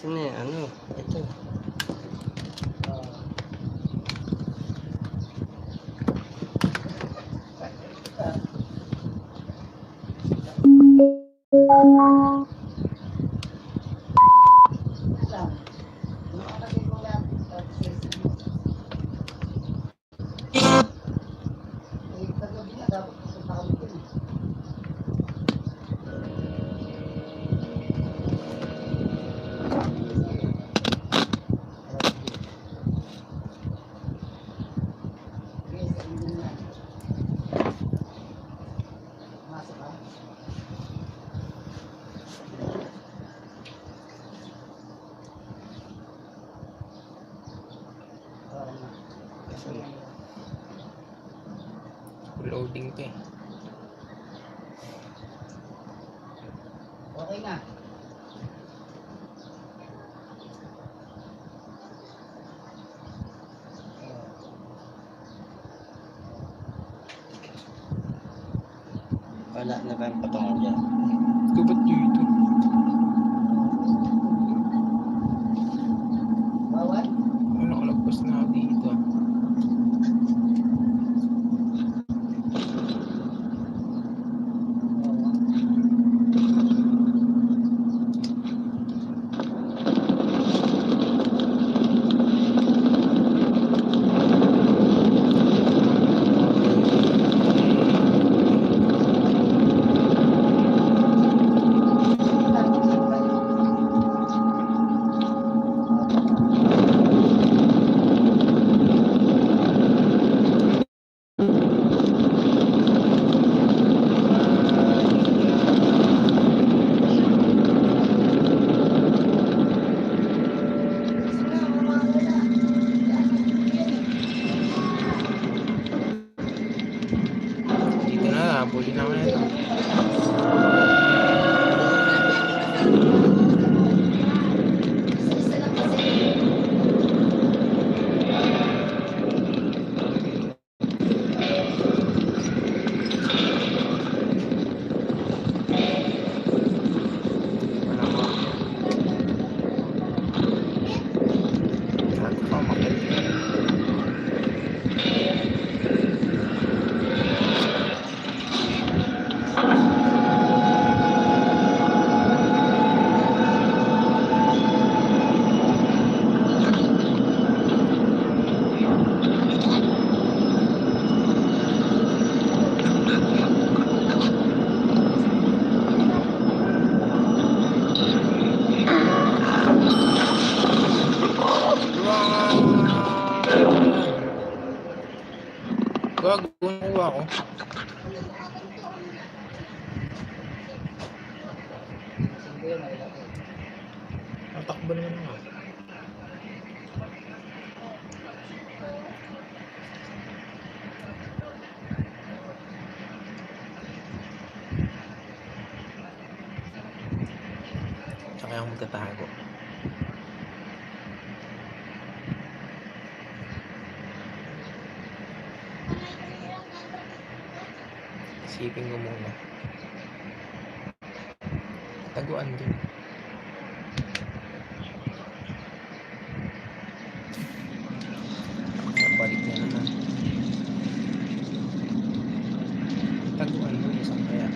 Saan na yan? Ano? Ito. Loading pa eh. Okay na. Wala na ba yung patungan dyan? Dapat dito. Bawal? Nakalagpas na ako dito. Dito na, habulin na ako na ito. Gagawa ako. Natakbo naman ako. Saka ako magtatago. Isipin ko muna. Taguan din. Balik na naman. Taguan mo isang kaya.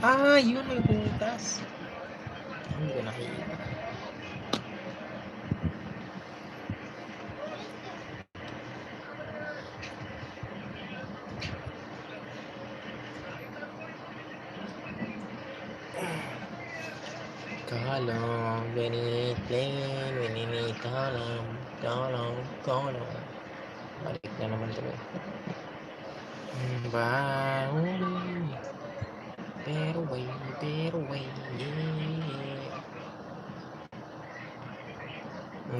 Ah, yun may butas. Hindi ko nakita. Kolong, binit plane, wininit kolong, kolong. Balik na naman tuloy. Bahuli. Pero way, yeah.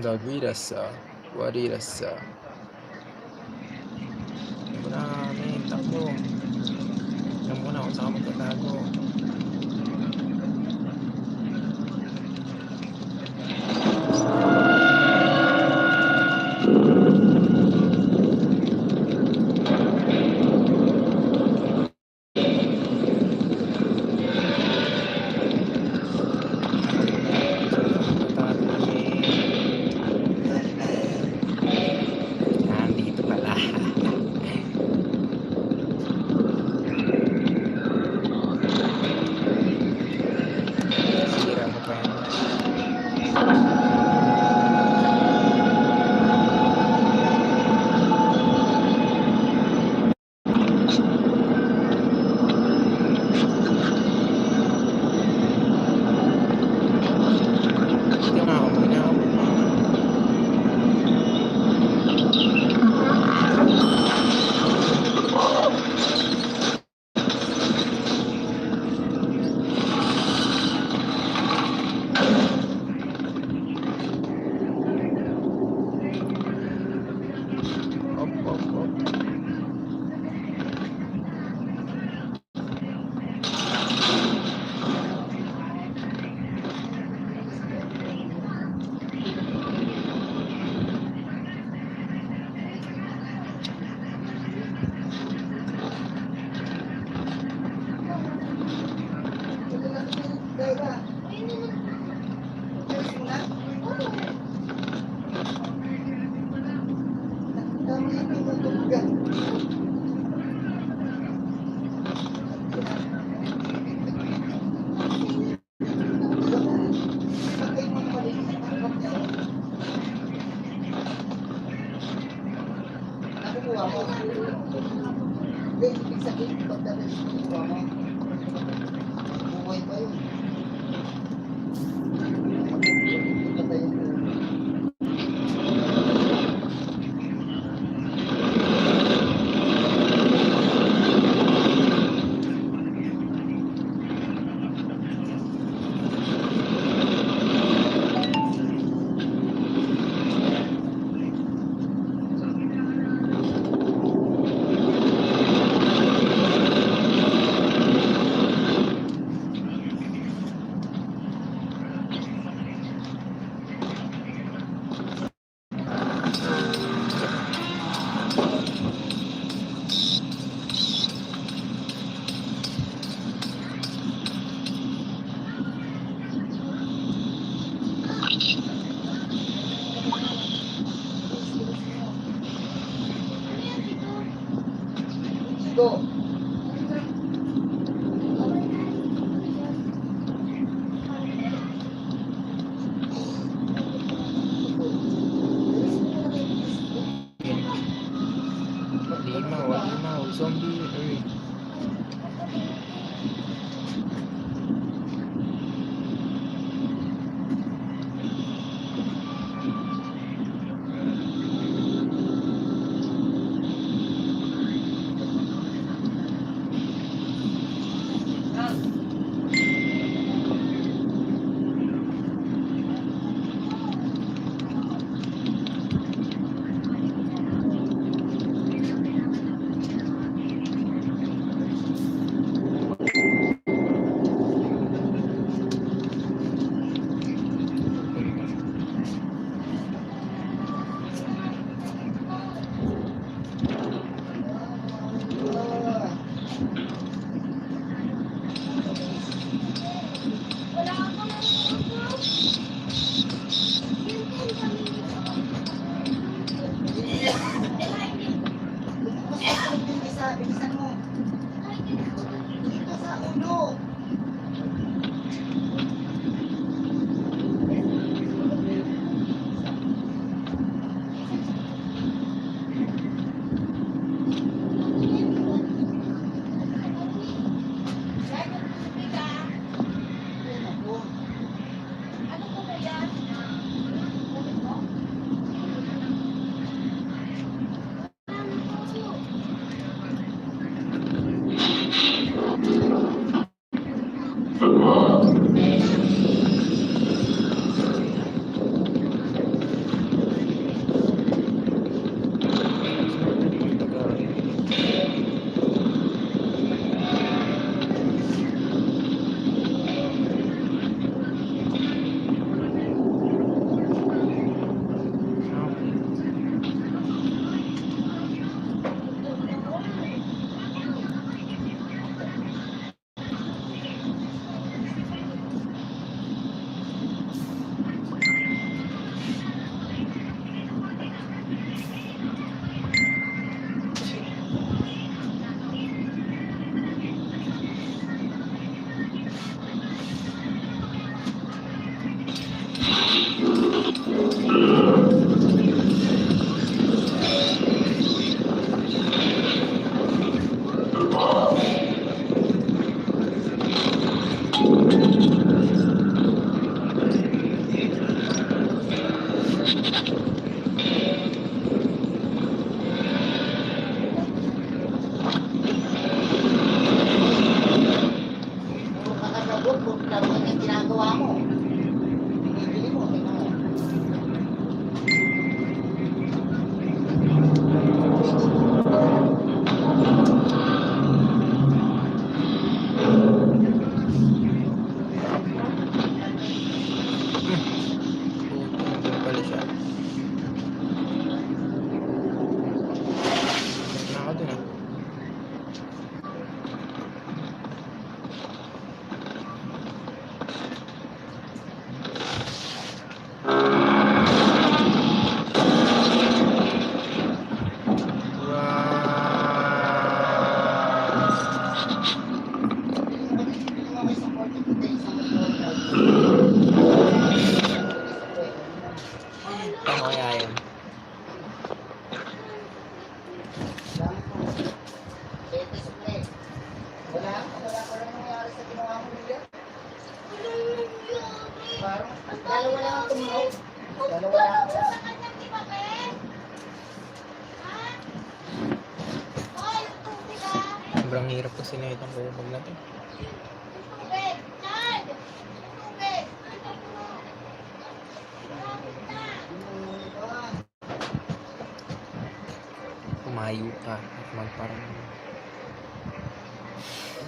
Gagwirasa, warirasa. Marami, takbo. Alam mo na kung saan magtatago. Nandito pala. Sira mo pa yan. Sobrang hirap kasi na itong bubog na to. Kumayo ka at magparang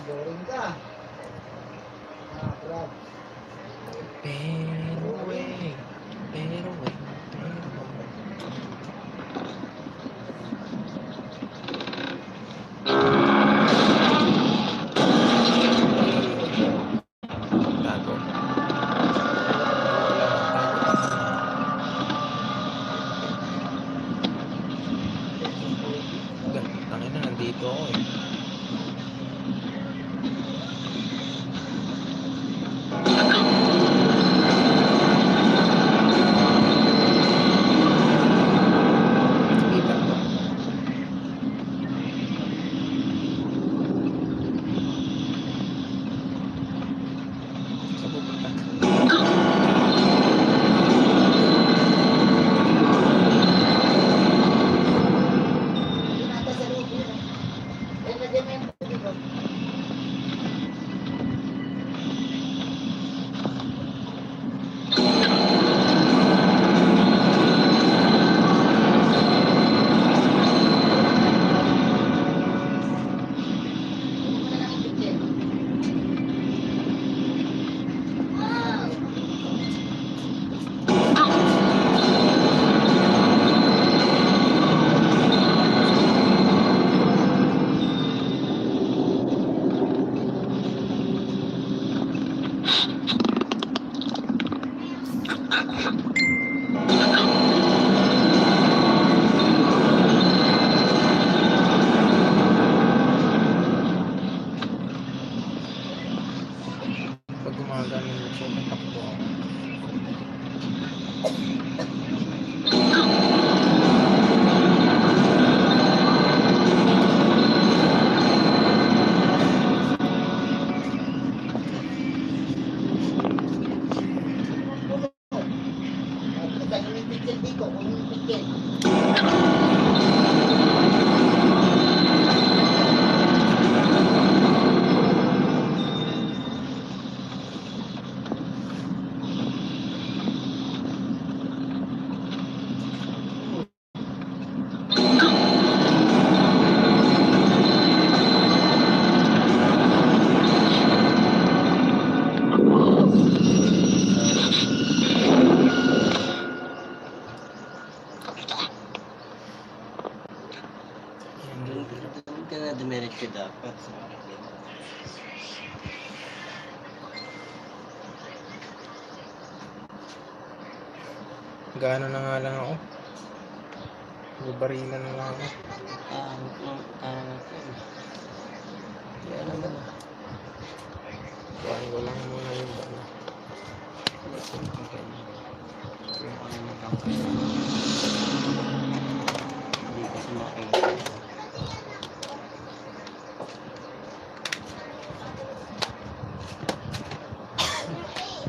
boring ka. pero wait. Nandito ako eh. Dumiretso dapat. Gaano na nga lang ako. Bubarilan na lang ako. Kaya naman. Kuhaan ko lang muna yung bala. Kaya naman. Hindi kasi makita.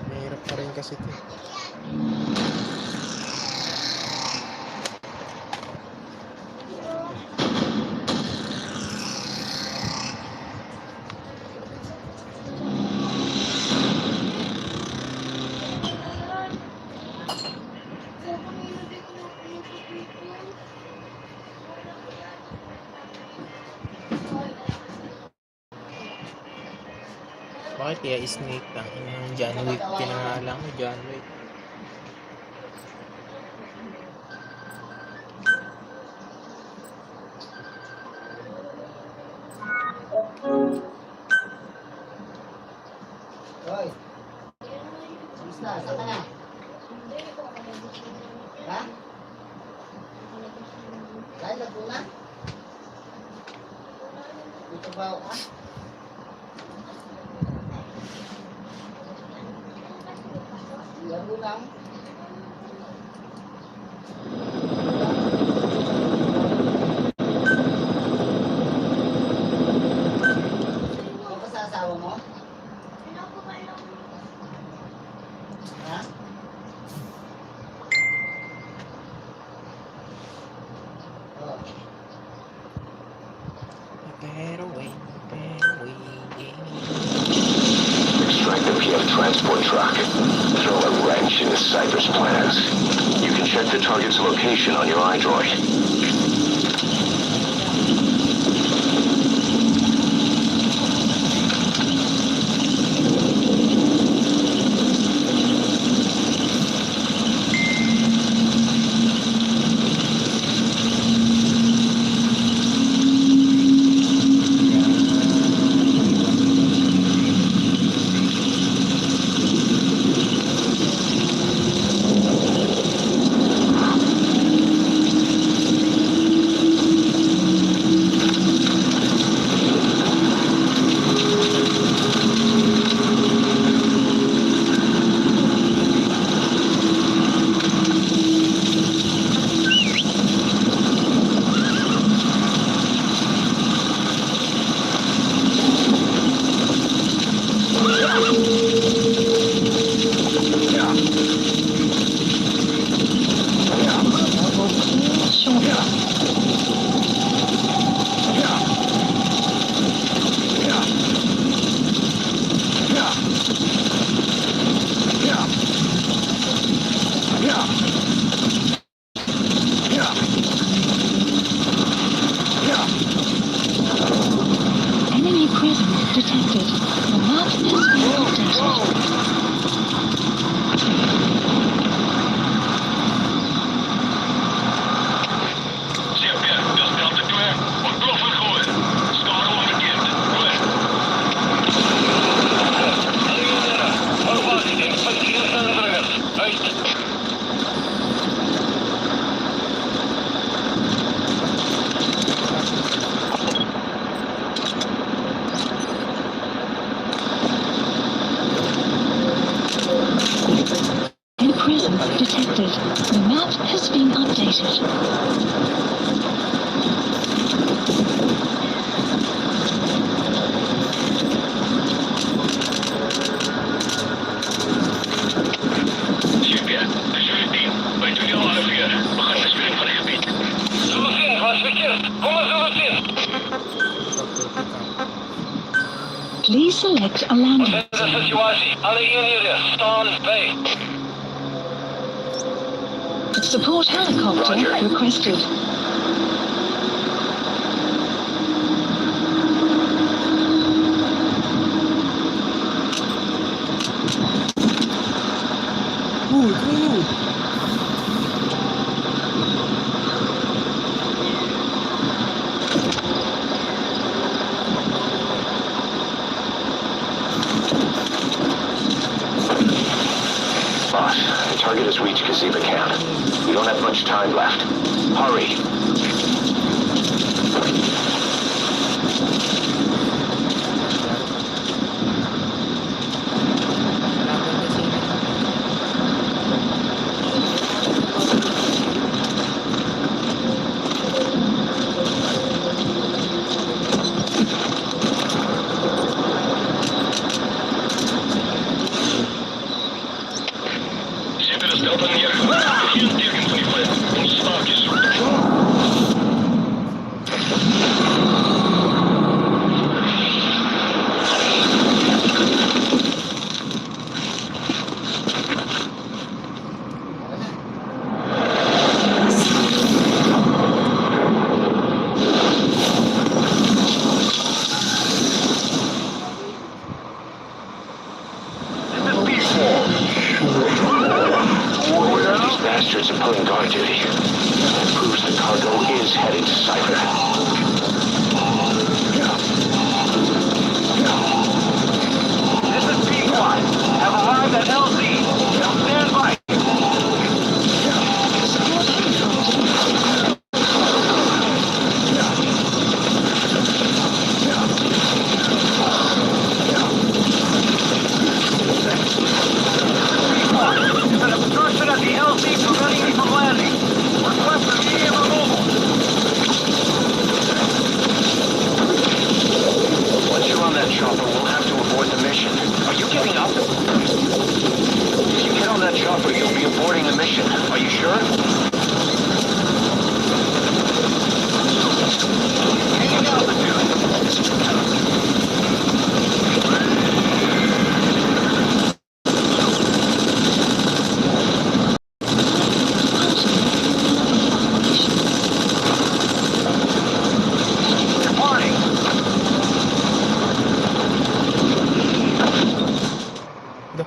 Mahirap pa rin kasi ito. Bakit kaya snake lang? Yung John Wick, pinangalan ko John Wick. Hoy. Kamusta? Saan ka na? Ha? Dahil nagpuna? Dito ba ako ka? Laro lang. Ano ba sa asawa mo? Ha? Oh. Pero wait. Extract the PF transport truck. Throw a wrench into Cypher's plans. You can check the target's location on your iDroid. Enemy presence detected. The map has been updated. Presence detected. The map has been updated. Please select a landing. Support helicopter Roger. requested. Boss, the target has reached Gazeba camp. We don't have much time left. Hurry. bastards are pulling guard duty. That proves the cargo is headed to Cypher. This is Ps4. Have arrived at LZ. Stand by. An obstruction at the LZ preventing me from landing. Request immediate removal. Once you're on that chopper, we'll have to abort the mission. Are you giving up? If you get on that chopper, you'll be aborting the mission. Are you sure? Gaining altitude. Departing. Dah.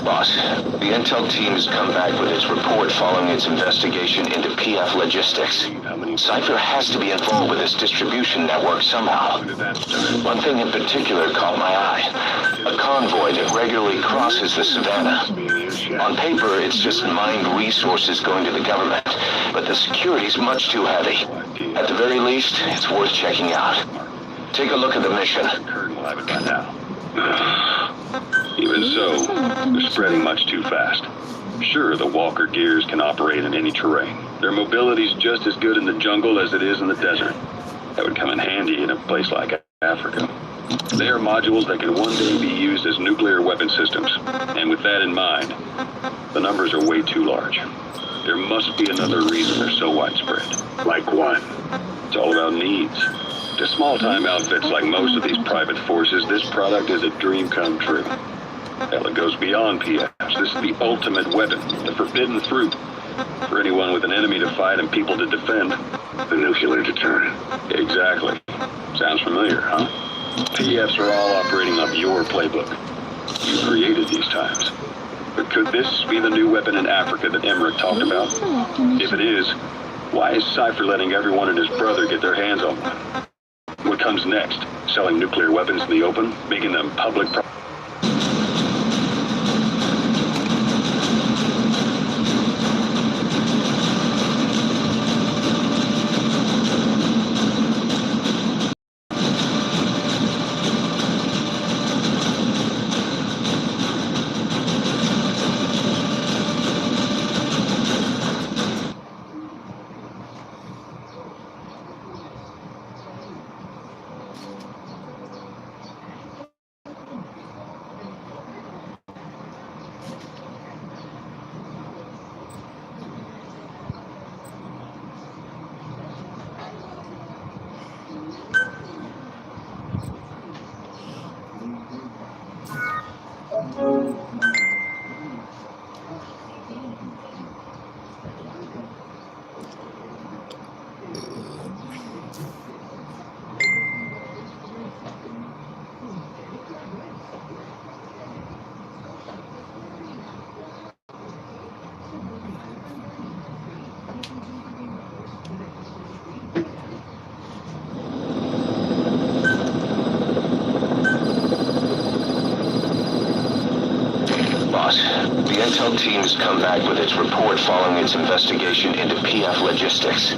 Boss, the intel team has come back with its report following its investigation into PF logistics. Cypher has to be involved with this distribution network somehow. One thing in particular caught my eye. A convoy that regularly crosses the savannah. On paper, it's just mined resources going to the government, but the security's much too heavy. At the very least, it's worth checking out. Take a look at the mission. Kurt will have it by now. Even so, they're spreading much too fast. Sure, the Walker gears can operate in any terrain. Their mobility's just as good in the jungle as it is in the desert. That would come in handy in a place like Africa. They are modules that can one day be used as nuclear weapon systems. And with that in mind, the numbers are way too large. There must be another reason they're so widespread. Like what? It's all about needs. To small-time outfits like most of these private forces, this product is a dream come true. Hell, it goes beyond PFs. This is the ultimate weapon, the forbidden fruit. For anyone with an enemy to fight and people to defend. The nuclear deterrent. Exactly. Sounds familiar, huh? PFs are all operating off your playbook. You created these times. But could this be the new weapon in Africa that Emmerich talked about? If it is, why is Cypher letting everyone and his brother get their hands on one? What comes next? Selling nuclear weapons in the open? Making them public property? The intel team has come back with its report following its investigation into PF logistics.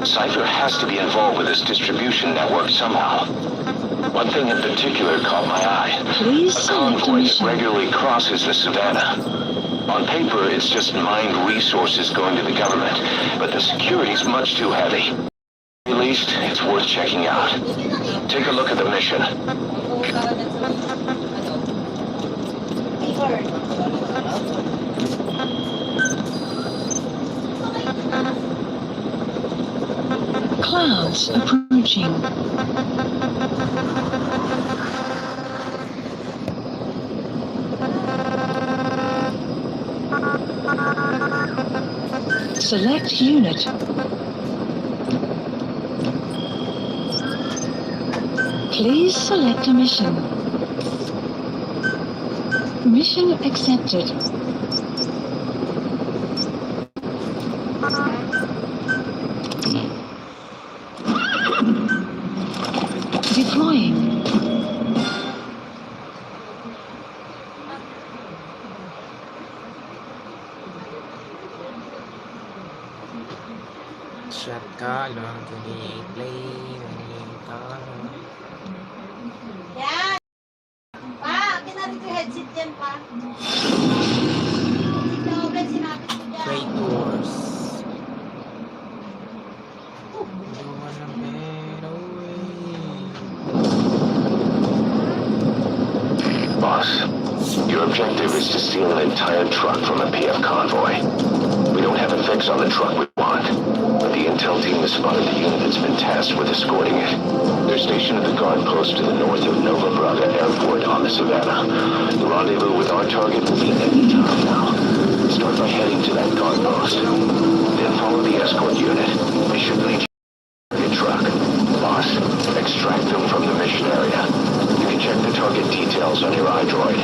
Cypher has to be involved with this distribution network somehow. One thing in particular caught my eye. Please A select a convoy that mission. regularly crosses the savannah. On paper, it's just mined resources going to the government, but the security's much too heavy. At least, it's worth checking out. Take a look at the mission. Clouds approaching. Select unit. Please select a mission. Mission accepted. Deploying. Shot ka lang, play Yan! Pa, kinarin ko yung headset yan, pa. Ito, Ben, sinapit ko dyan. Trade Wars. You wanna better way. Boss, your objective is to steal an entire truck from a PF convoy. We don't have a fix on the truck we want, but the intel team has spotted the unit that's been tasked with escorting it. They're stationed at the guard post to the north of Nova Braga Airport on the Savannah. The rendezvous with our target will be any time now. Start by heading to that guard post. Then follow the escort unit. They should lead you to your truck. Boss, extract them from the mission area. You can check the target details on your iDroid.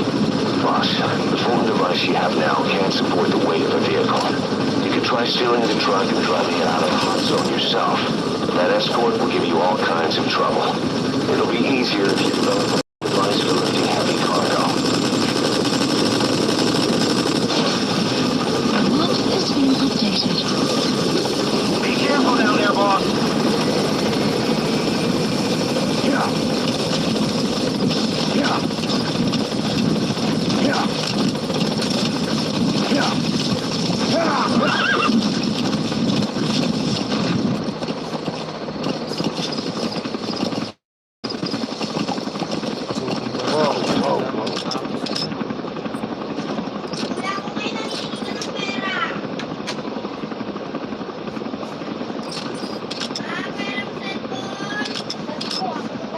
Boss, the phone device you have now can't support the weight of a vehicle. You could try stealing the truck and driving it out of the hot zone yourself. That escort will give you all kinds of trouble. It'll be easier if you develop a device for lifting heavy cargo. The map has been updated. Be careful down there, boss. Yeah. Yeah. Yeah. Yeah. Wala ko ngayon naninigil ng pera. Pera mo cellphone. Sabi ko,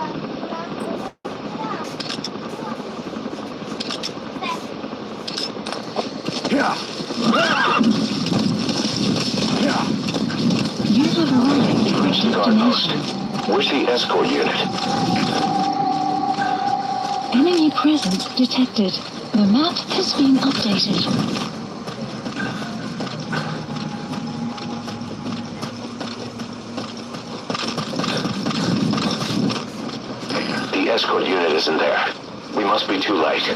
Yeah. Yeah. You have arrived at Reach the guard post. destination. Where's the escort unit? Enemy presence detected. The map has been updated. The escort unit isn't there. We must be too late.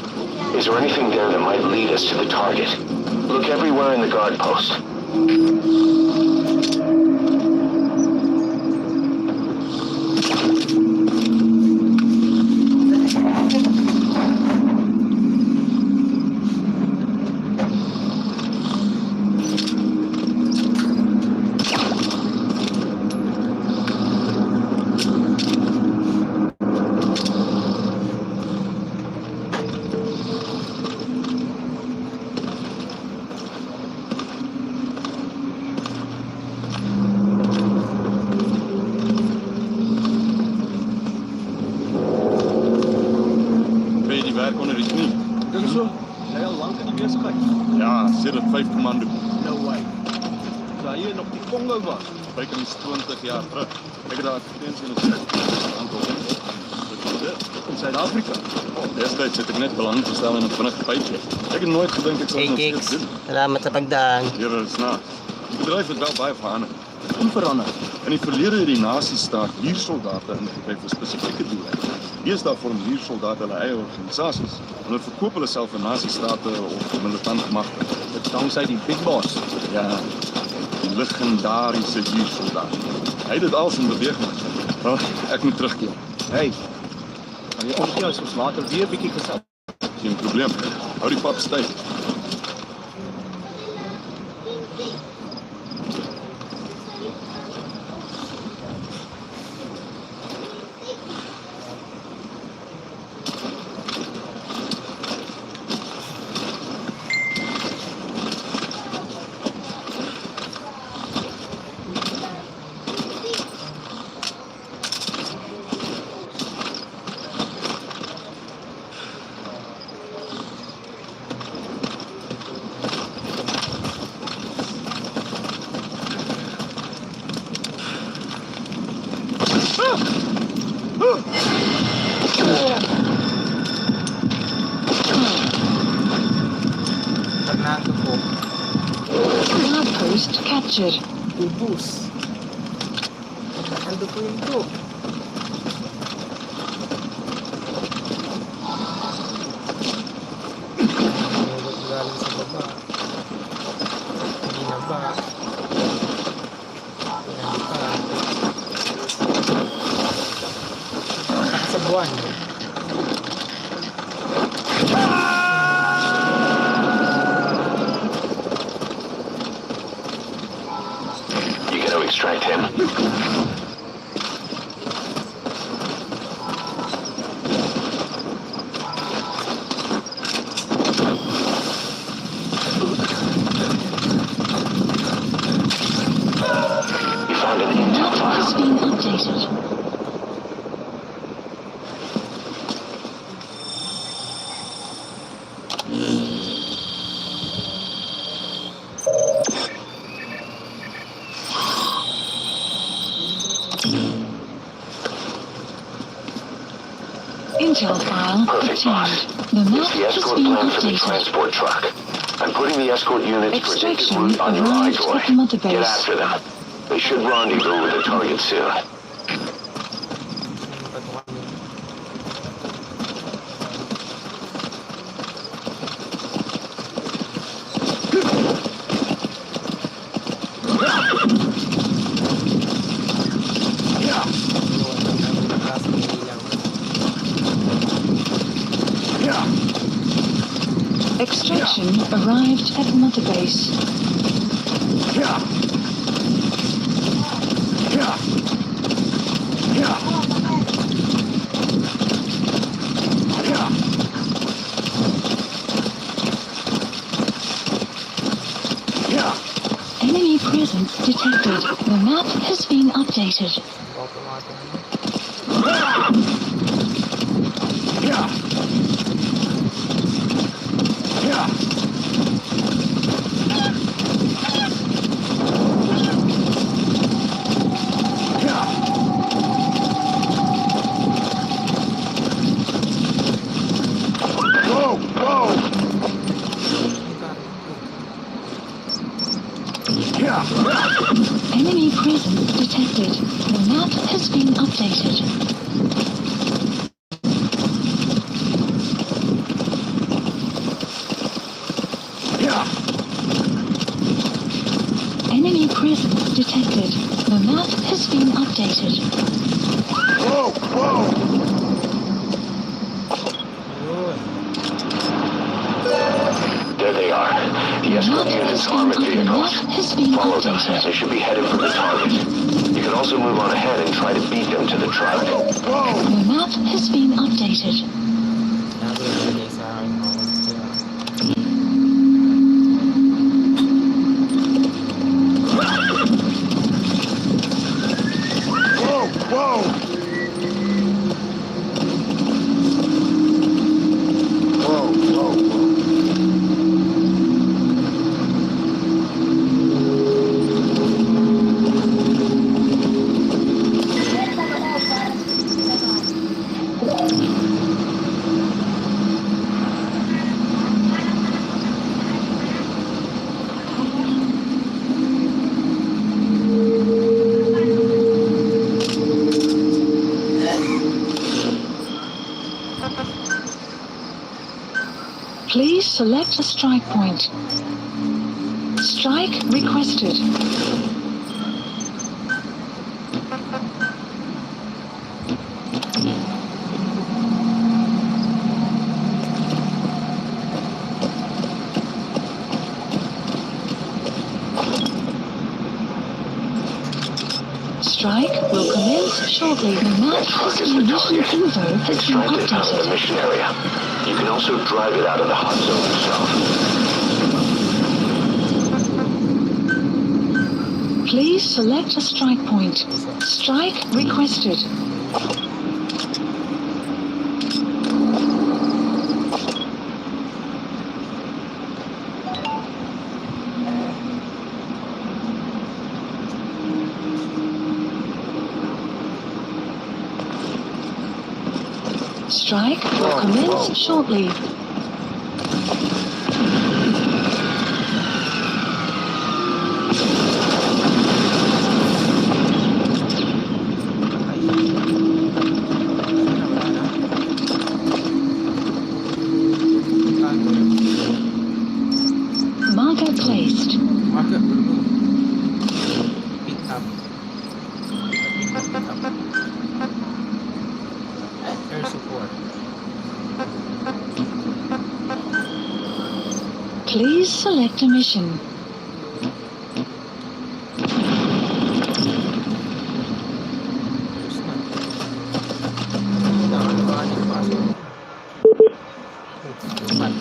Is there anything there that might lead us to the target? Look everywhere in the guard post. Sedert 5 commando. No way. Daar hier nog die Congo was. Bykans 20 jaar terug. Ek het daar advertensie in 'n aantal in Suid-Afrika. Destyds het ek net belang gestel in 'n vinnige pypie. Ek het nooit gedink ek sou Hey nog Kicks, steeds doen. salamat sa pagdaan. Hier is snaaks. Die bedryf het wel baie verander. Onveranderd. In die verlede het die nasiestaat huursoldate ingekry vir spesifieke doele. Deesdae vorm huursoldate hulle eie organisasies. Hulle verkoop hulle self aan nasiestate of militante magte. Dit dankzij die big boss. Ja, die legendarische huursoldaat. Hy het dit alles in beweging gezet. Oh, ek moet terugkeer. Hey, kan jy omgee as ons later weer bietjie gesels? Geen probleem. Hou die pap styf. Tornado po. Outpost captured. Ubus. Ando po yun po. Nulot galing sa baba. Hindi na ba? Yan pa. At sa buwan. You gonna extract him? You found an intel Map has file. been updated. Intel file Perfect, boss. obtained. The map Here's the has escort been plan for the updated. transport truck. I'm putting the escort units predicted Extraction route on your arrived at the iDroid. mother Get base. after them. They should rendezvous with the target soon. Extraction arrived at mother base. Enemy presence detected. The map has been updated. Enemy presence detected. The map has been updated. Enemy presence detected. The map has been updated. There they are. The escort units armored vehicles. Has been Follow them. updated. They should be headed for the target. You can also move on ahead and try to beat them to the truck. The map has been updated. Please select a strike point. Strike requested. Strike will commence shortly. The map Truck has is been the mission target. info has been Extract it out of the updated. mission area. You can also drive it out of the hot zone itself. Please select a strike point. Strike requested. Strike will commence shortly. Order placed. Agak dulu. Pick up. Pick up. Air support. Please select a mission. Terus na. Kailangan ba yung pasok? Saan?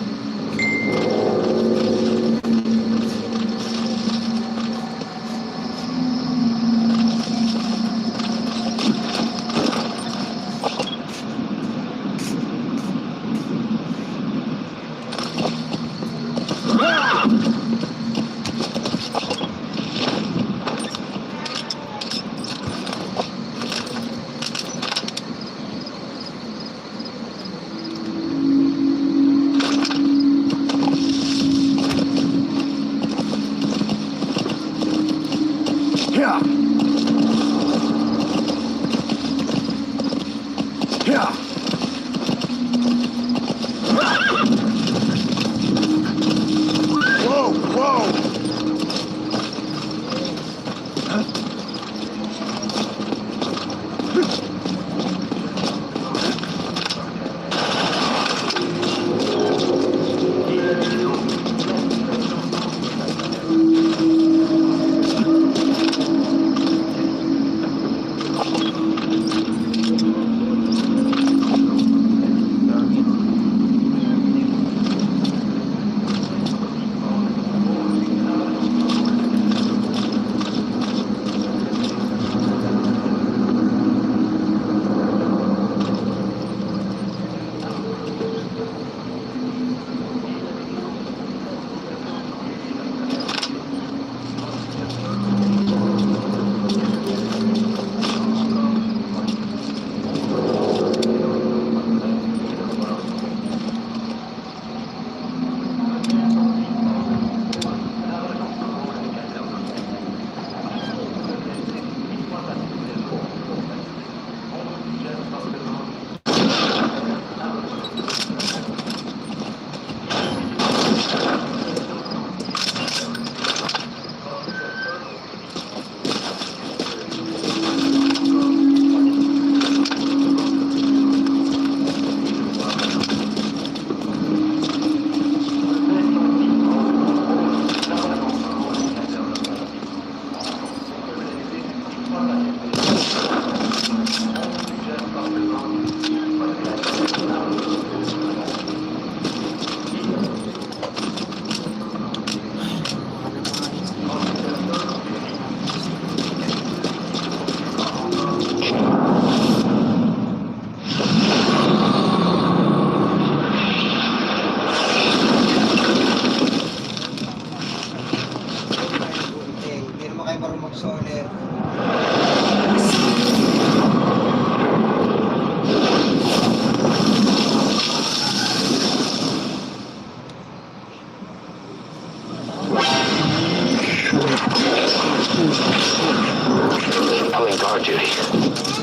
Pulling guard duty.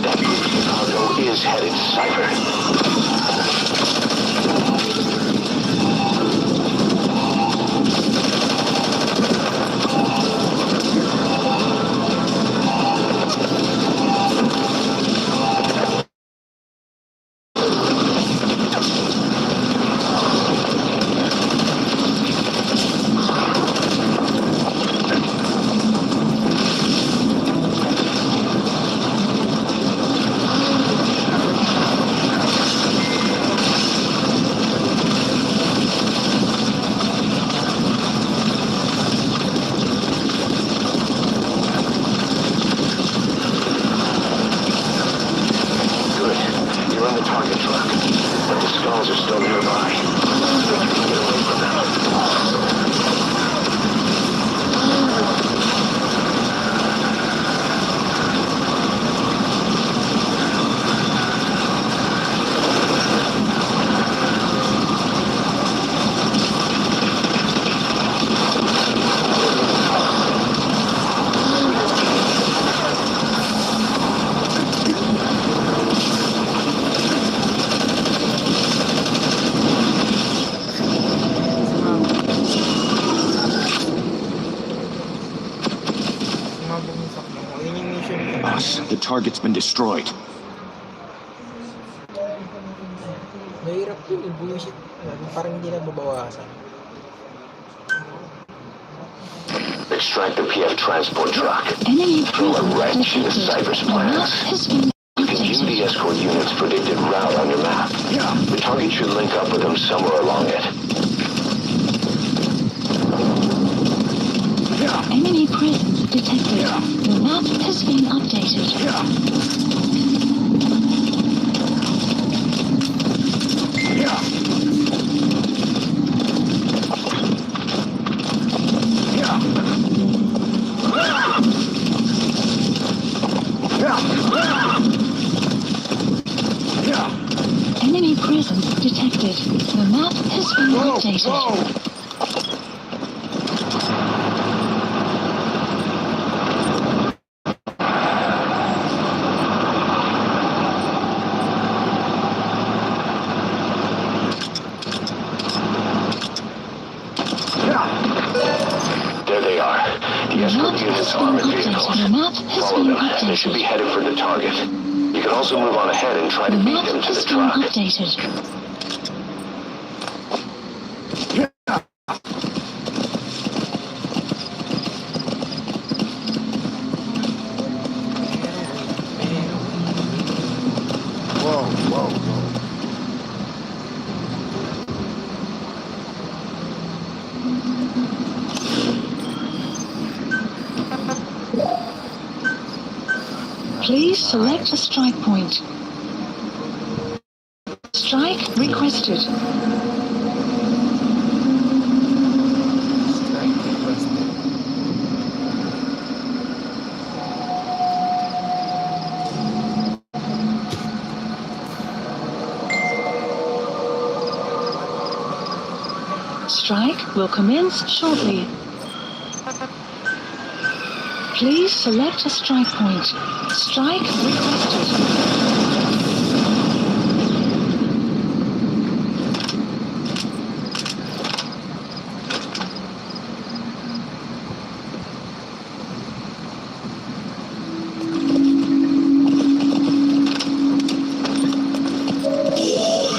That cargo is headed to Cypher. The target's been destroyed. Mahirap yun, bullshit. Parang hindi na mabawasan. Extract the PF transport truck. Enemy Throw a presence wrench into detected. Cypher's The map plans. has been You can view the updated. escort unit's predicted route on your map. The target should link up with them somewhere along it. Enemy presence detected. The map has been updated. Enemy presence detected. The map has been updated. There they are. The escort unit's armored vehicles. The map has Follow been them. They should be updated. headed for the target. You can also move on ahead and try The to beat map them to the has been truck. updated. Please select a strike point. Strike requested. Strike requested. Strike will commence shortly. Please select a strike point. Strike requested.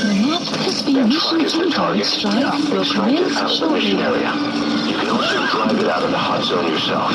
The map has been That mission truck is the control. target. Strike will Extract it out commence of the mission shortly. area. You can also drive it out of the hot zone yourself.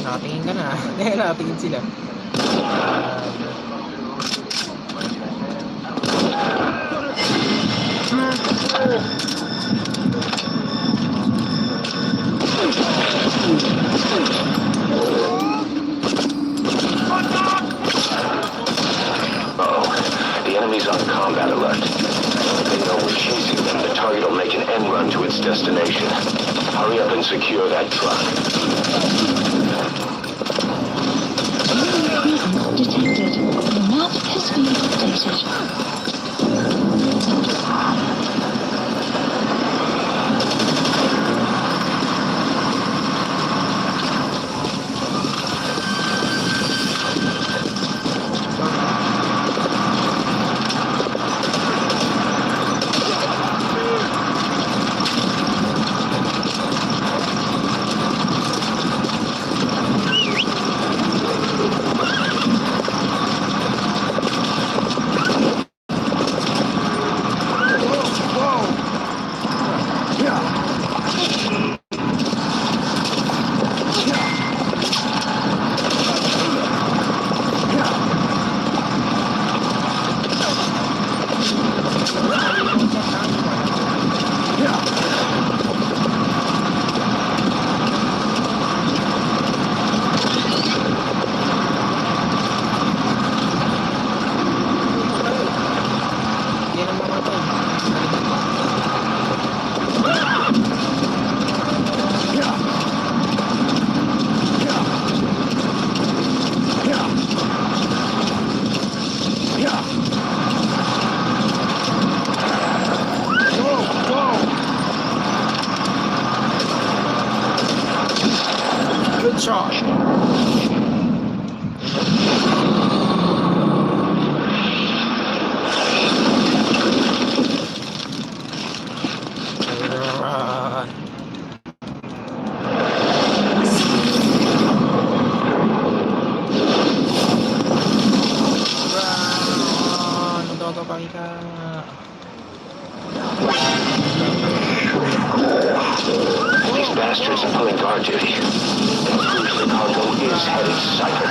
Nakatingin ka na. Nakatingin sila. Uh-oh. The enemy's on combat alert. They know we're chasing them. The target will make an end run to its destination. Hurry up and secure that truck. Presence detected. The map has been updated. shot. These bastards are pulling guard duty. It proves the cargo is headed to Cypher.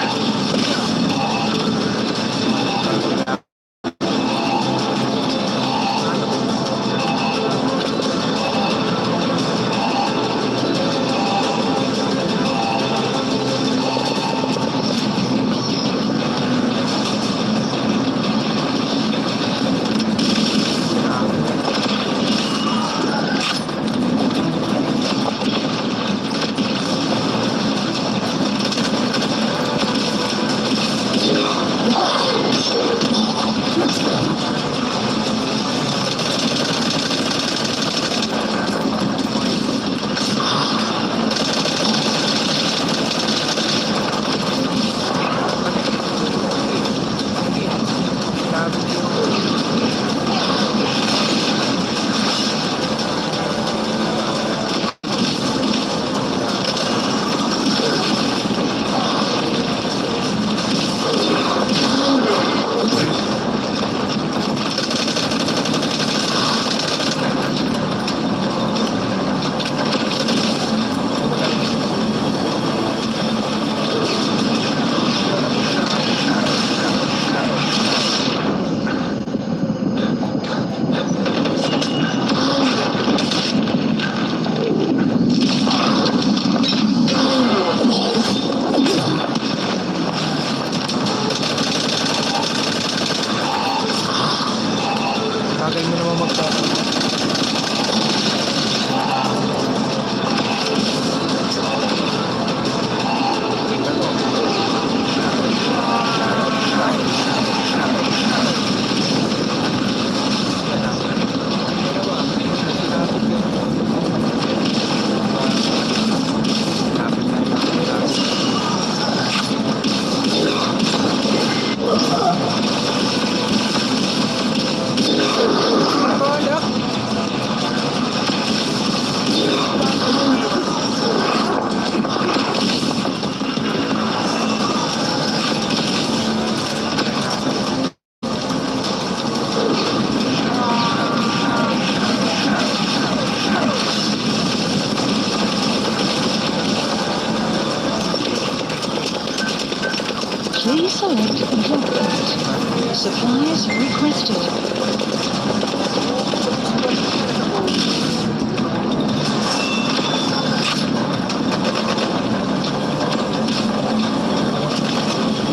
Please select drop point. Supplies requested.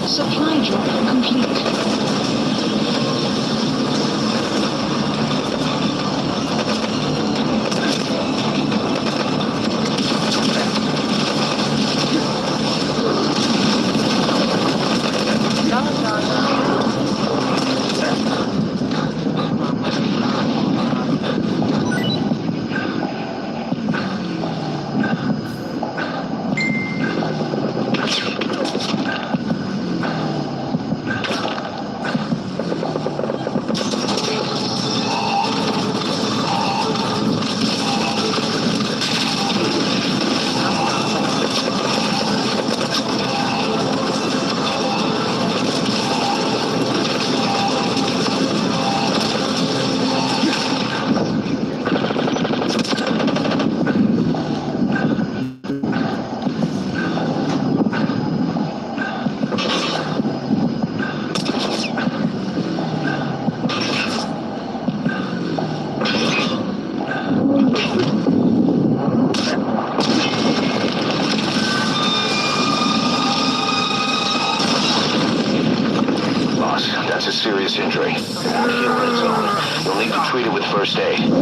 Supply drop complete. That's a serious injury. Won't heal on its own. You'll need to treat it with first aid.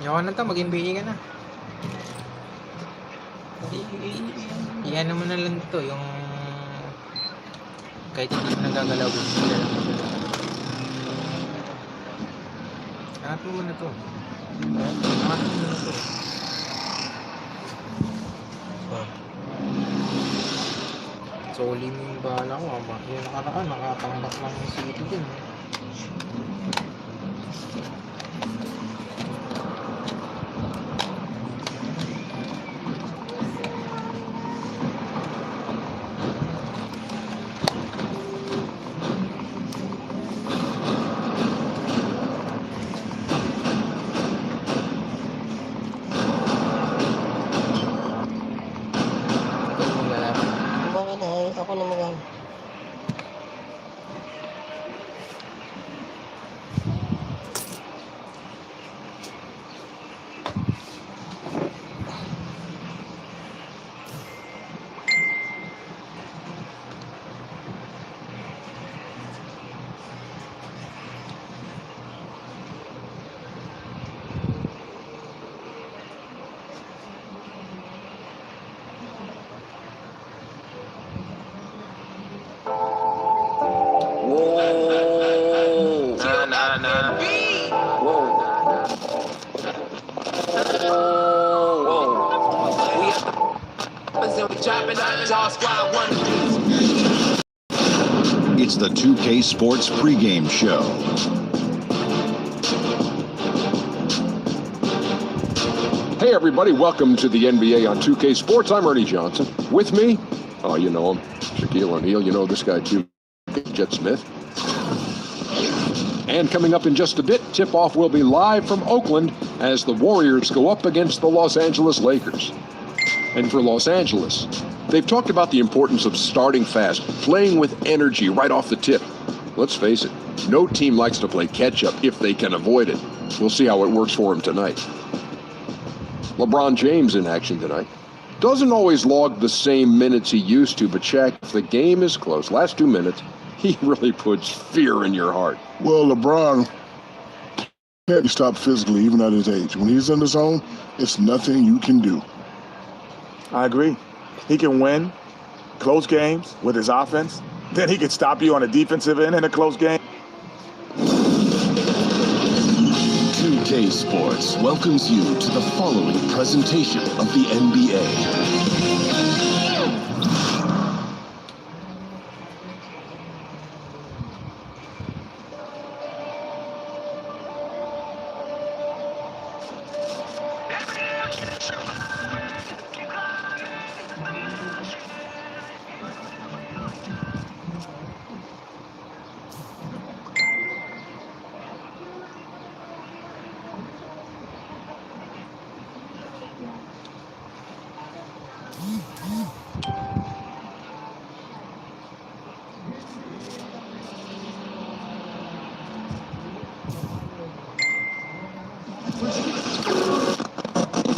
Yawa na to, mag-NBA ka na. Iyan naman na lang to, yung kahit hindi mo nagagalaw. Angat mo muna to. Angat mo muna to. Soli mo yung bahala ko, ama. Yung nakaraan, nakatambak lang yung city din. Ako na mag It's the 2K Sports pregame show. Hey everybody, welcome to the NBA on 2K Sports. I'm Ernie Johnson. With me, oh you know him, Shaquille O'Neal. You know this guy too, Jet Smith. And coming up in just a bit, tip-off will be live from Oakland as the Warriors go up against the Los Angeles Lakers. And for Los Angeles, they've talked about the importance of starting fast, playing with energy right off the tip. Let's face it, no team likes to play catch-up if they can avoid it. We'll see how it works for him tonight. LeBron James in action tonight. Doesn't always log the same minutes he used to, but Shaq, if the game is close, last 2 minutes, he really puts fear in your heart. Well, LeBron can't be stopped physically, even at his age. When he's in the zone, it's nothing you can do. I agree. He can win close games with his offense. Then he can stop you on a defensive end in a close game. 2K Sports welcomes you to the following presentation of the NBA.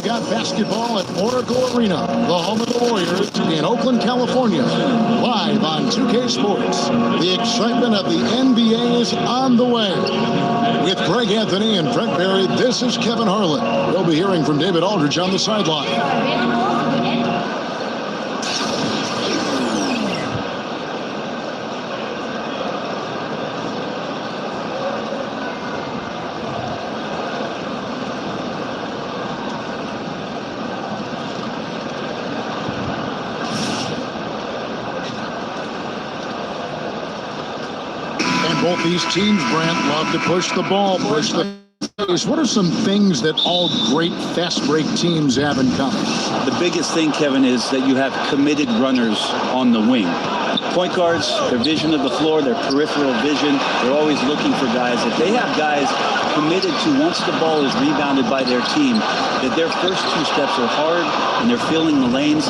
Got basketball at Oracle Arena, the home of the Warriors in Oakland, California. Live on 2K Sports, the excitement of the NBA is on the way. With Greg Anthony and Brett Berry, this is Kevin Harlan. We'll be hearing from David Aldridge on the sideline. Both these teams, Brant, love to push the ball, push the pace. What are some things that all great fast break teams have in common? The biggest thing, Kevin, is that you have committed runners on the wing. Point guards, their vision of the floor, their peripheral vision, they're always looking for guys. If they have guys committed to, once the ball is rebounded by their team, that their first two steps are hard and they're filling the lanes,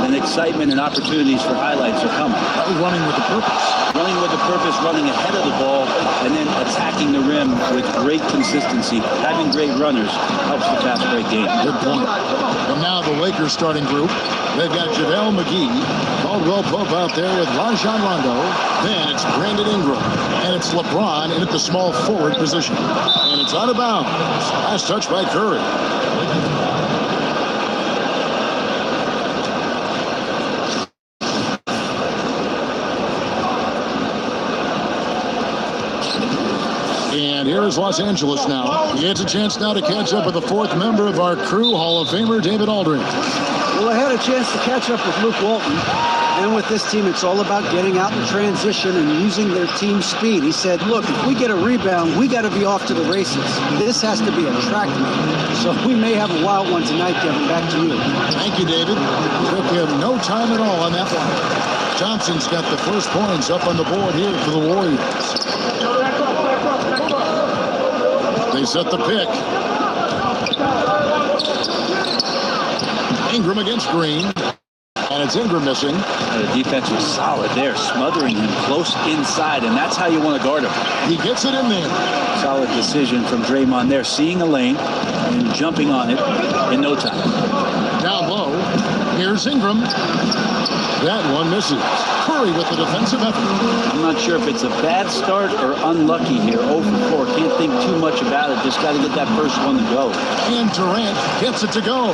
then excitement and opportunities for highlights are coming. Running with a purpose. Running with a purpose, running ahead of the ball, and then attacking the rim with great consistency. Having great runners helps the fast break game. Good point. And now the Lakers starting group. They've got JaVale McGee, Caldwell Pope out there with Rajon Rondo, Then it's Brandon Ingram. And it's LeBron in at the small forward position. And it's out of bounds. Last touch by Curry. And here's Los Angeles now. He gets a chance now to catch up with the fourth member of our crew, Hall of Famer David Aldridge. Well, I had a chance to catch up with Luke Walton. And with this team, it's all about getting out in transition and using their team speed. He said, look, if we get a rebound, we got to be off to the races. This has to be a track meet. So we may have a wild one tonight, Kevin. Back to you. Thank you, David. Took him no time at all on that one. Thompson's got the first points up on the board here for the Warriors. They set the pick. Ingram against Green. And it's Ingram missing. The defense was solid there, smothering him close inside, and that's how you want to guard him. He gets it in there. Solid decision from Draymond there, seeing a lane and jumping on it in no time. Down low, here's Ingram. That one misses. Curry with the defensive effort. I'm not sure if it's a bad start or unlucky here. 0 for 4. Can't think too much about it. Just got to get that first one to go. And Durant gets it to go.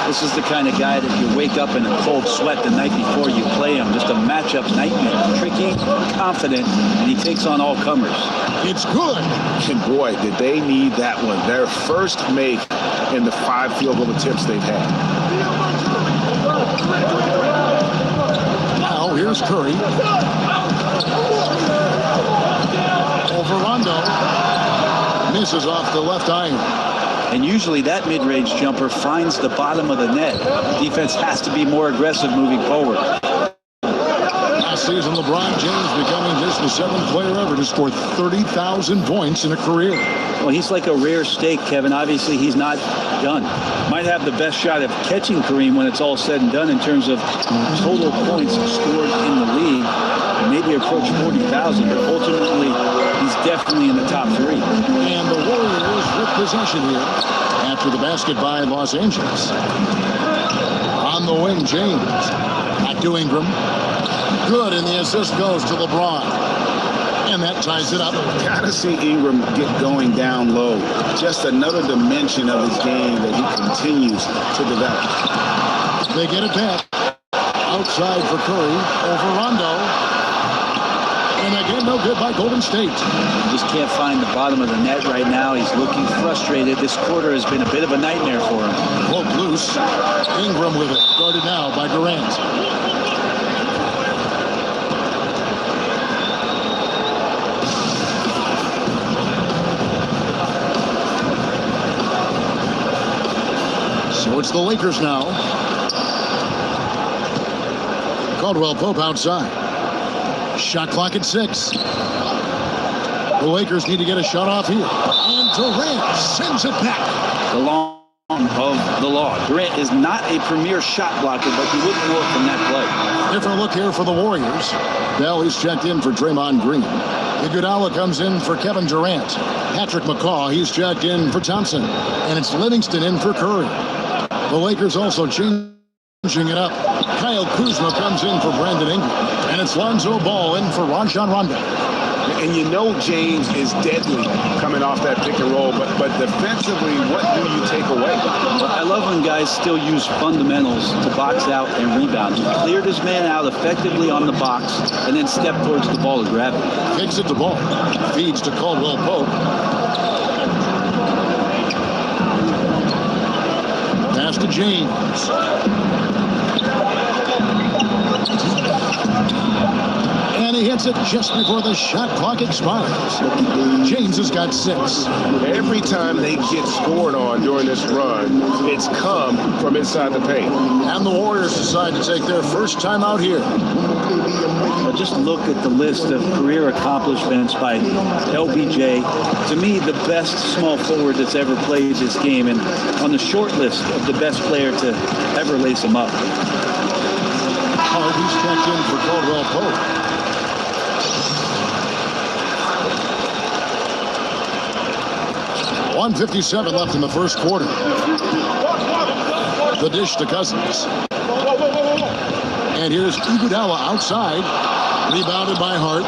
This is the kind of guy that you wake up in a cold sweat the night before you play him. Just a matchup nightmare. Tricky, confident, and he takes on all comers. It's good. And boy, did they need that one. Their first make in the 5 field goal attempts they've had. Now here's Curry. Over Rondo. Misses off the left iron. And usually that mid-range jumper finds the bottom of the net. Defense has to be more aggressive moving forward. Last season, LeBron James becoming just the 7th player ever to score 30,000 points in a career. Well, he's like a rare steak, Kevin. Obviously, he's not done. Might have the best shot of catching Kareem when it's all said and done in terms of total points scored in the league. Maybe approach 40,000, but ultimately, he's definitely in the top 3. And the Warriors with possession here after the basket by Los Angeles. On the wing, James. Back to Ingram. Good, and the assist goes to LeBron. And that ties it up. Gotta see Ingram get going down low. Just another dimension of his game that he continues to develop. They get it back. Outside for Curry. Over Rondo. And again, no good by Golden State. Just can't find the bottom of the net right now. He's looking frustrated. This quarter has been a bit of a nightmare for him. Broke loose. Ingram with it. Guarded now by Durant. So it's the Lakers now. Caldwell Pope outside. Shot clock at 6. The Lakers need to get a shot off here. And Durant sends it back. The long of the law. Durant is not a premier shot blocker, but you wouldn't know it from that play. Different look here for the Warriors. Bell is checked in for Draymond Green. Iguodala comes in for Kevin Durant. Patrick McCaw, he's checked in for Thompson. And it's Livingston in for Curry. The Lakers also changing it up. Kyle Kuzma comes in for Brandon Ingram. And it's Lonzo Ball in for Rajon Rondo. And you know James is deadly coming off that pick and roll, but defensively, what do you take away? I love when guys still use fundamentals to box out and rebound. He cleared his man out effectively on the box and then stepped towards the ball to grab it. Kicks it to Ball. Feeds to Caldwell Pope. Pass to James. And he hits it just before the shot clock expires. James has got 6. Every time they get scored on during this run, it's come from inside the paint. And the Warriors decide to take their first time out here. But just look at the list of career accomplishments by LBJ. To me, the best small forward that's ever played this game, and on the short list of the best player to ever lace him up. Hardy's checked in for Caldwell Pope. .157 left in the first quarter. The dish to Cousins. And here's Iguodala outside. Rebounded by Hart.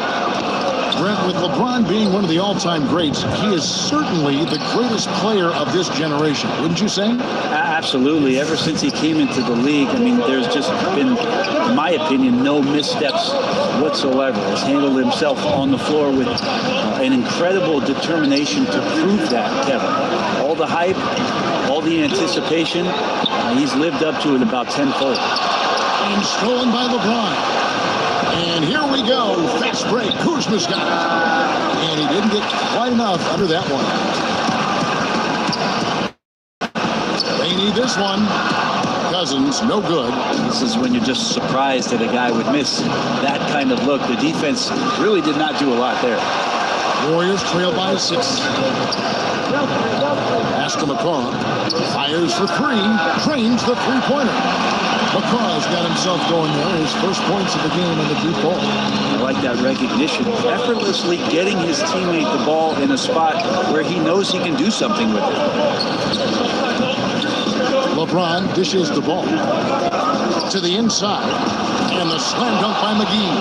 Brent, with LeBron being one of the all-time greats, he is certainly the greatest player of this generation, wouldn't you say? Absolutely. Ever since he came into the league, I mean, there's just been, in my opinion, no missteps whatsoever. He's handled himself on the floor with an incredible determination to prove that, Kevin. All the hype, all the anticipation, he's lived up to it about tenfold. And stolen by LeBron. And here we go. Fast break. Kuzma's got it. And he didn't get quite enough under that one. They need this one. Cousins, no good. This is when you're just surprised that a guy would miss that kind of look. The defense really did not do a lot there. Warriors trail by 6. Pascal McCaw fires for 3. Drains the three-pointer. McCaw's got himself going there. His first points of the game in the deep ball. I like that recognition. Effortlessly getting his teammate the ball in a spot where he knows he can do something with it. LeBron dishes the ball to the inside. And the slam dunk by McGee.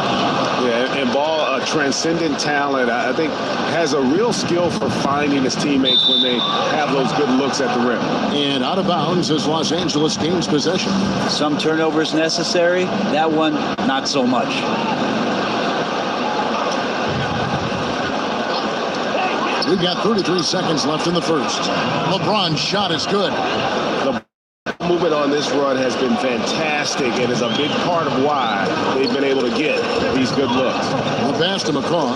Yeah, and Ball, a transcendent talent. I think has a real skill for finding his teammates when they have those good looks at the rim. And out of bounds as Los Angeles gains possession. Some turnovers necessary. That one, not so much. We've got 33 seconds left in the first. LeBron's shot is good. The movement on this run has been fantastic and is a big part of why they've been able to get these good looks. The pass to McCaw.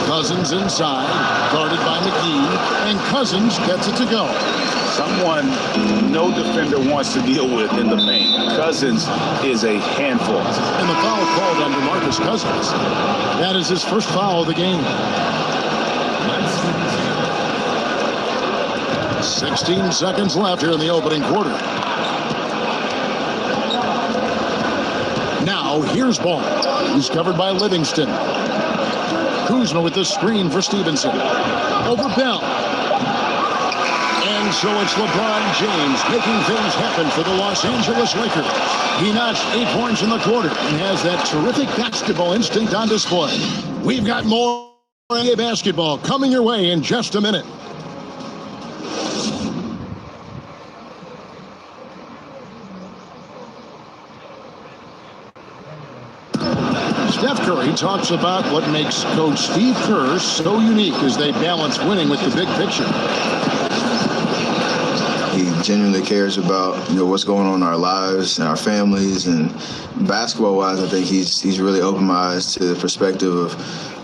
Cousins inside, guarded by McGee, and Cousins gets it to go. Someone no defender wants to deal with in the paint. Cousins is a handful. And the foul called on DeMarcus Cousins. That is his first foul of the game. 16 seconds left here in the opening quarter. Now, here's Ball, who's covered by Livingston. Kuzma with the screen for Stevenson. Over Bell. And so it's LeBron James making things happen for the Los Angeles Lakers. He notched 8 points in the quarter and has that terrific basketball instinct on display. We've got more NBA basketball coming your way in just a minute. Steph Curry talks about what makes Coach Steve Kerr so unique as they balance winning with the big picture. He genuinely cares about what's going on in our lives and our families, and basketball-wise, I think he's really opened my eyes to the perspective of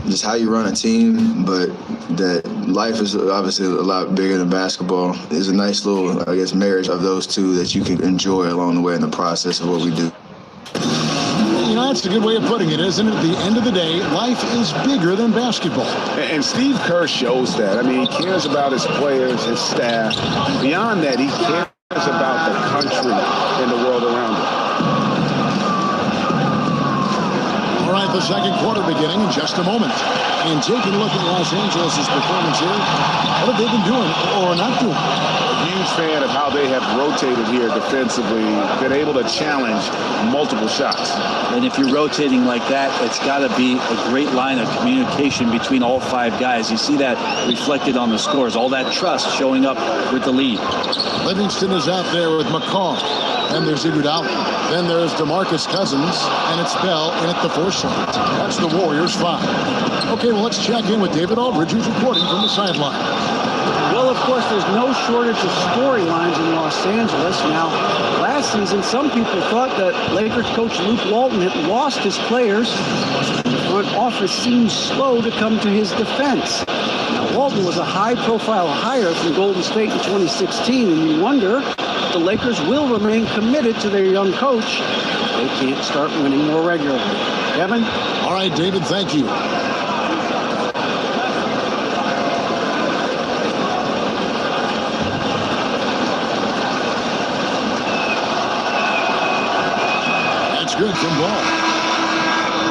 just how you run a team, but that life is obviously a lot bigger than basketball. There's a nice little, I guess, marriage of those two that you can enjoy along the way in the process of what we do. That's a good way of putting it, isn't it? At the end of the day, life is bigger than basketball. And Steve Kerr shows that. I mean, he cares about his players, his staff. Beyond that, he cares about the country and the world around him. All right, the second quarter beginning in just a moment. And taking a look at Los Angeles' performance here, what have they been doing or not doing? A huge fan of how they have rotated here defensively, been able to challenge multiple shots. And if you're rotating like that, it's got to be a great line of communication between all 5 guys. You see that reflected on the scores, all that trust showing up with the lead. Livingston is out there with McCaw. Then there's Iguodala. Then there's DeMarcus Cousins, and it's Bell in at the 4 slot. That's the Warriors 5. Okay, well, let's check in with David Aldridge, who's reporting from the sideline. Well, of course, there's no shortage of storylines in Los Angeles. Now, last season, some people thought that Lakers coach Luke Walton had lost his players. The front office seems slow to come to his defense. Now, Walton was a high-profile hire from Golden State in 2016, and you wonder if the Lakers will remain committed to their young coach. They can't start winning more regularly. Kevin? All right, David, thank you. Good from Ball.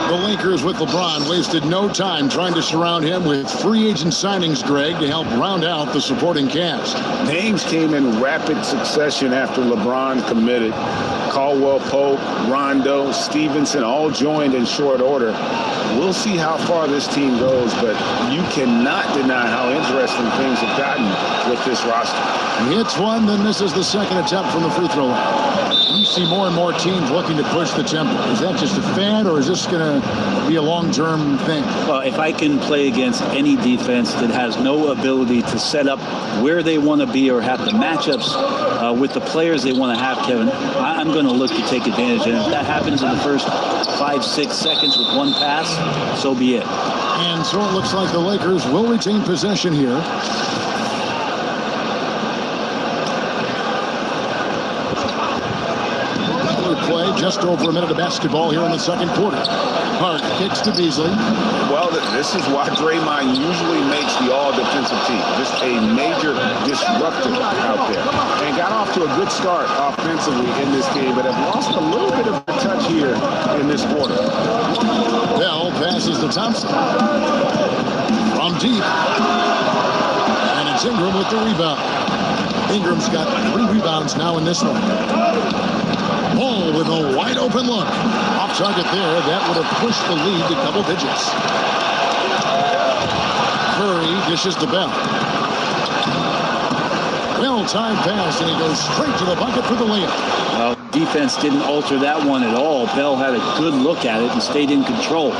The Lakers with LeBron wasted no time trying to surround him with free agent signings, Greg, to help round out the supporting cast. Names came in rapid succession after LeBron committed. Caldwell Pope, Rondo, Stevenson all joined in short order. We'll see how far this team goes, but you cannot deny how interesting things have gotten with this roster. He hits one, then misses the second attempt from the free throw line. You see more and more teams looking to push the tempo. Is that just a fad, or is this going to be a long-term thing? Well, if I can play against any defense that has no ability to set up where they want to be or have the matchups with the players they want to have, Kevin, I'm going to look to take advantage. And if that happens in the first 5-6 seconds with one pass, so be it. And so it looks like the Lakers will retain possession here. Play just over a minute of basketball here in the second quarter. Hart kicks to Beasley. Well, this is why Draymond usually makes the all-defensive team. Just a major disruptor out there. And got off to a good start offensively in this game, but have lost a little bit of touch here in this quarter. Bell passes to Thompson. From deep. And it's Ingram with the rebound. Ingram's got 3 rebounds now in this one. Ball with a wide open look. Off target there. That would have pushed the lead to double digits. Curry dishes to Bell. Well-timed pass, and he goes straight to the bucket for the layup. Well, defense didn't alter that one at all. Bell had a good look at it and stayed in control.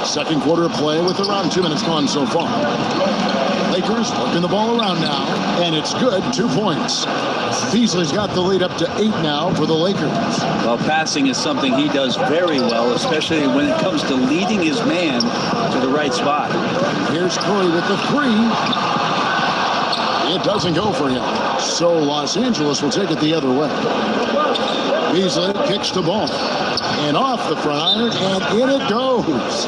Second quarter of play with around 2 minutes gone so far. Lakers working the ball around now, and it's good. 2 points. Beasley's got the lead up to 8 now for the Lakers. Well, passing is something he does very well, especially when it comes to leading his man to the right spot. Here's Curry with the 3. It doesn't go for him. So Los Angeles will take it the other way. Beasley kicks the ball. And off the front iron, and in it goes.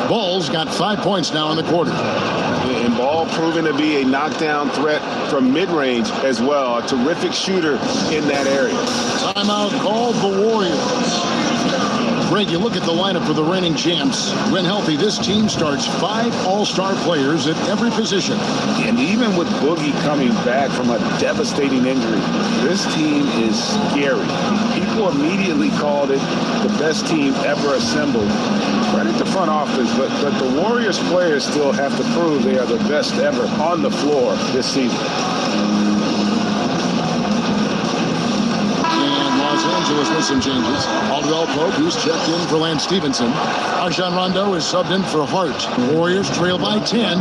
Ball's got 5 points now in the quarter. And Ball proving to be a knockdown threat from mid-range as well. A terrific shooter in that area. Timeout called the Warriors. Greg, you look at the lineup for the reigning champs. When healthy, this team starts 5 all-star players at every position. And even with Boogie coming back from a devastating injury, this team is scary. People immediately called it the best team ever assembled. Credit the front office, but the Warriors players still have to prove they are the best ever on the floor this season. Angeles with some changes. Caldwell Pope, who's checked in for Lance Stevenson. Rajon Rondo is subbed in for Hart. Warriors trail by 10.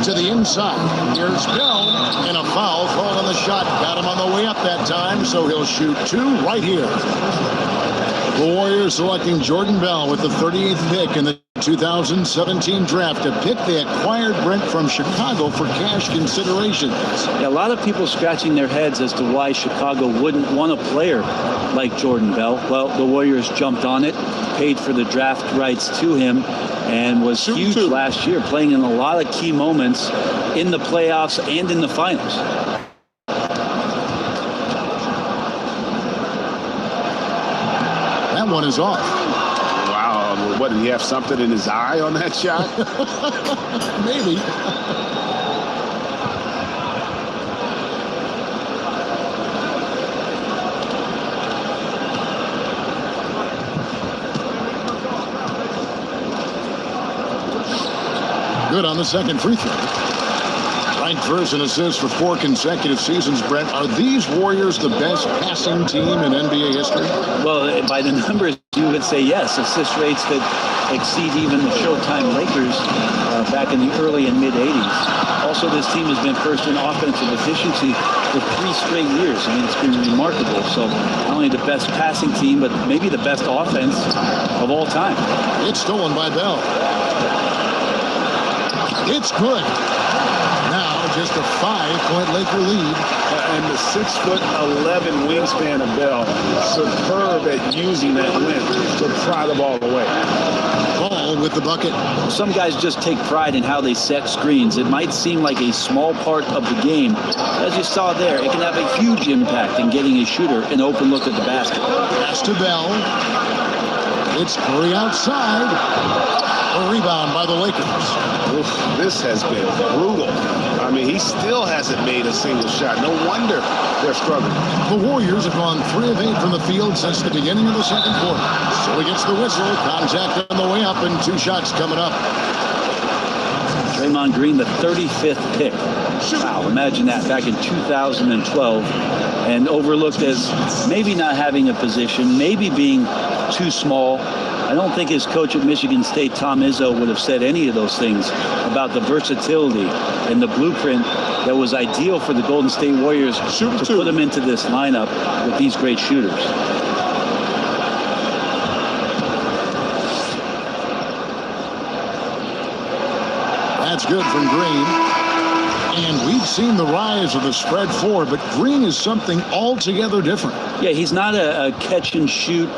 To the inside. Here's Bell, and a foul called on the shot. Got him on the way up that time, so he'll shoot 2 right here. The Warriors selecting Jordan Bell with the 38th pick in the 2017 draft. A pick they acquired, Brent, from Chicago for cash considerations. Yeah, a lot of people scratching their heads as to why Chicago wouldn't want a player like Jordan Bell. Well, the Warriors jumped on it, paid for the draft rights to him, and was huge last year, playing in a lot of key moments in the playoffs and in the finals. That one is off. Wow, what, did he have something in his eye on that shot? Maybe. Good on the second free throw. Ranked first in assists for 4 consecutive seasons, Brent. Are these Warriors the best passing team in NBA history? Well, by the numbers, you would say yes. Assist rates that exceed even the Showtime Lakers back in the early and mid-'80s. Also, this team has been first in offensive efficiency for 3 straight years. I mean, it's been remarkable. So not only the best passing team, but maybe the best offense of all time. It's stolen by Bell. It's good. Now just a 5-point Laker lead. And the 6'11" wingspan of Bell, superb at using that length to pry the ball away. Ball with the bucket. Some guys just take pride in how they set screens. It might seem like a small part of the game. As you saw there, it can have a huge impact in getting a shooter an open look at the basket. Pass to Bell. It's Curry outside. A rebound by the Lakers. Oof, this has been brutal. I mean, he still hasn't made a single shot. No wonder they're struggling. The Warriors have gone 3 of 8 from the field since the beginning of the second quarter. So he gets the whistle. Contact on the way up and 2 shots coming up. Draymond Green, the 35th pick. Wow, imagine that, back in 2012. And overlooked as maybe not having a position, maybe being too small. I don't think his coach at Michigan State, Tom Izzo, would have said any of those things about the versatility and the blueprint that was ideal for the Golden State Warriors to put him into this lineup with these great shooters. That's good from Green. And we've seen the rise of the spread 4, but Green is something altogether different. Yeah, he's not a catch and shoot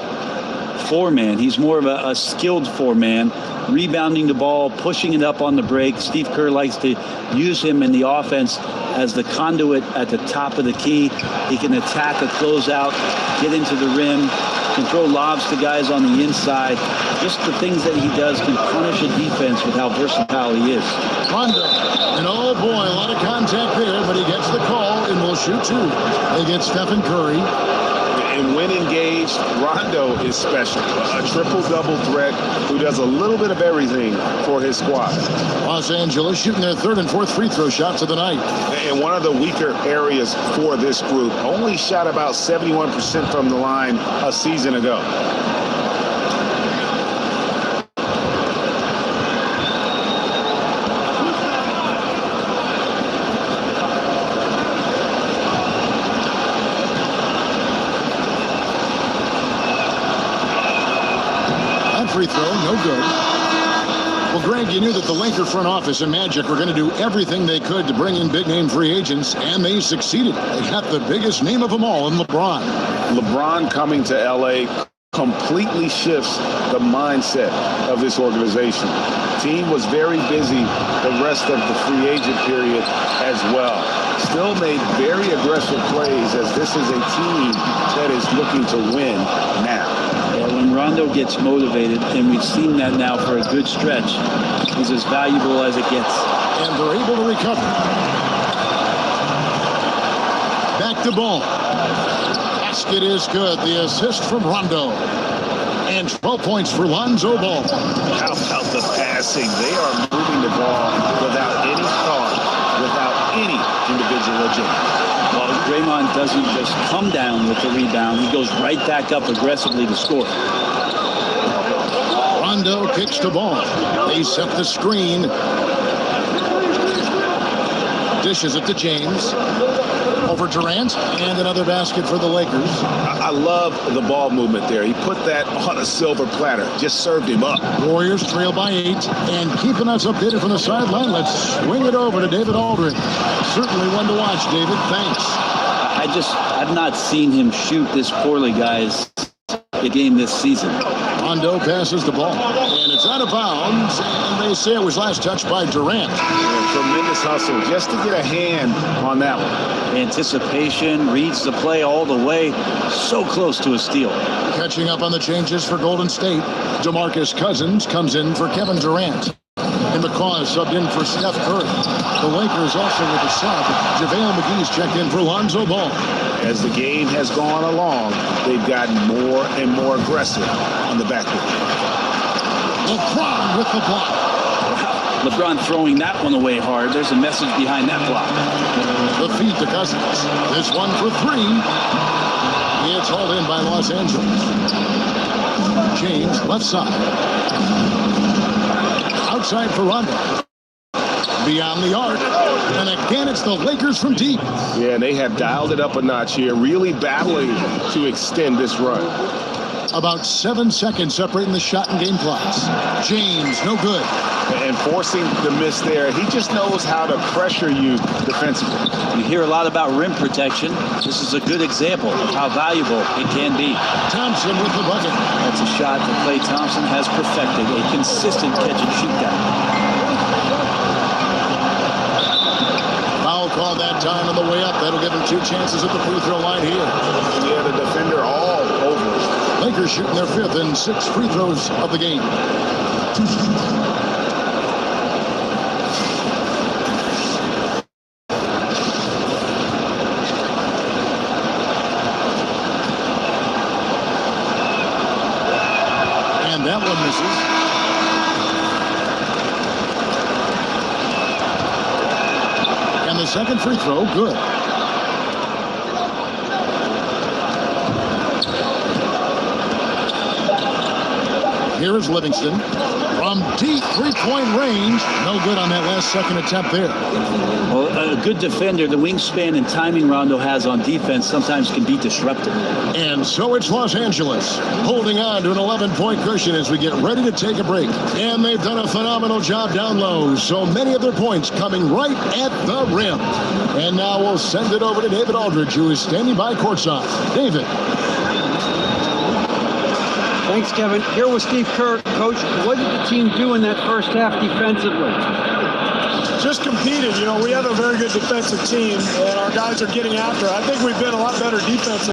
4-man. He's more of a skilled 4-man, rebounding the ball, pushing it up on the break. Steve Kerr likes to use him in the offense as the conduit at the top of the key. He can attack a closeout, get into the rim, can throw lobs to guys on the inside. Just the things that he does can punish a defense with how versatile he is. Rondo, and oh boy, a lot of contact there, but he gets the call and will shoot 2 against Stephen Curry. And when engaged, Rondo is special. A triple-double threat who does a little bit of everything for his squad. Los Angeles shooting their 3rd and 4th free throw shots of the night. And one of the weaker areas for this group, only shot about 71% from the line a season ago. Free throw, no good. Well, Greg, you knew that the Laker front office and Magic were going to do everything they could to bring in big-name free agents, and they succeeded. They got the biggest name of them all in LeBron. LeBron coming to L.A. completely shifts the mindset of this organization. Team was very busy the rest of the free agent period as well. Still made very aggressive plays as this is a team that is looking to win now. When Rondo gets motivated, and we've seen that now for a good stretch, he's as valuable as it gets. And they're able to recover. Back to ball. Basket is good. The assist from Rondo. And 12 points for Lonzo Ball. How about the passing? They are moving the ball without any thought, without any individual agenda. Well, Draymond doesn't just come down with the rebound. He goes right back up aggressively to score. Rondo kicks the ball. They set the screen. Dishes it to James. Over Durant, and another basket for the Lakers. I love the ball movement there. He put that on a silver platter. Just served him up. Warriors trail by 8, and keeping us updated from the sideline, let's swing it over to David Aldridge. Certainly one to watch, David. Thanks. I've not seen him shoot this poorly, guys, a game this season. Rondo passes the ball, and it's out of bounds, and they say it was last touched by Durant. Tremendous hustle just to get a hand on that one. Anticipation, reads the play all the way, so close to a steal. Catching up on the changes for Golden State, DeMarcus Cousins comes in for Kevin Durant. And McCaw is subbed in for Steph Curry. The Lakers also with a sub. JaVale McGee's checked in for Lonzo Ball. As the game has gone along, they've gotten more and more aggressive on the backcourt. LeBron with the block. LeBron throwing that one away hard. There's a message behind that block. The feed to Cousins. This one for 3. It's hauled in by Los Angeles. James, left side. Outside for Rondo. Beyond the arc. And again, it's the Lakers from deep. Yeah, they have dialed it up a notch here, really battling to extend this run. About 7 seconds separating the shot and game clocks. James, no good. And forcing the miss there. He just knows how to pressure you defensively. You hear a lot about rim protection. This is a good example of how valuable it can be. Thompson with the bucket. That's a shot that Klay Thompson has perfected. A consistent catch and shoot guy. Foul called that time on the way up. That'll give him 2 chances at the free throw line here. Yeah, the defender all over. Lakers shooting their 5th and 6th free throws of the game. the second free throw, good. Here is Livingston from deep three-point range. No good on that last second attempt there. Well, a good defender, the wingspan and timing Rondo has on defense sometimes can be disruptive. And so it's Los Angeles holding on to an 11-point cushion as we get ready to take a break. And they've done a phenomenal job down low. So many of their points coming right at the rim. And now we'll send it over to David Aldridge, who is standing by courtside. David. Thanks, Kevin. Here with Steve Kerr. Coach, what did the team do in that first half defensively? Just competed. You know, we have a very good defensive team, and our guys are getting after it. I think we've been a lot better defensively.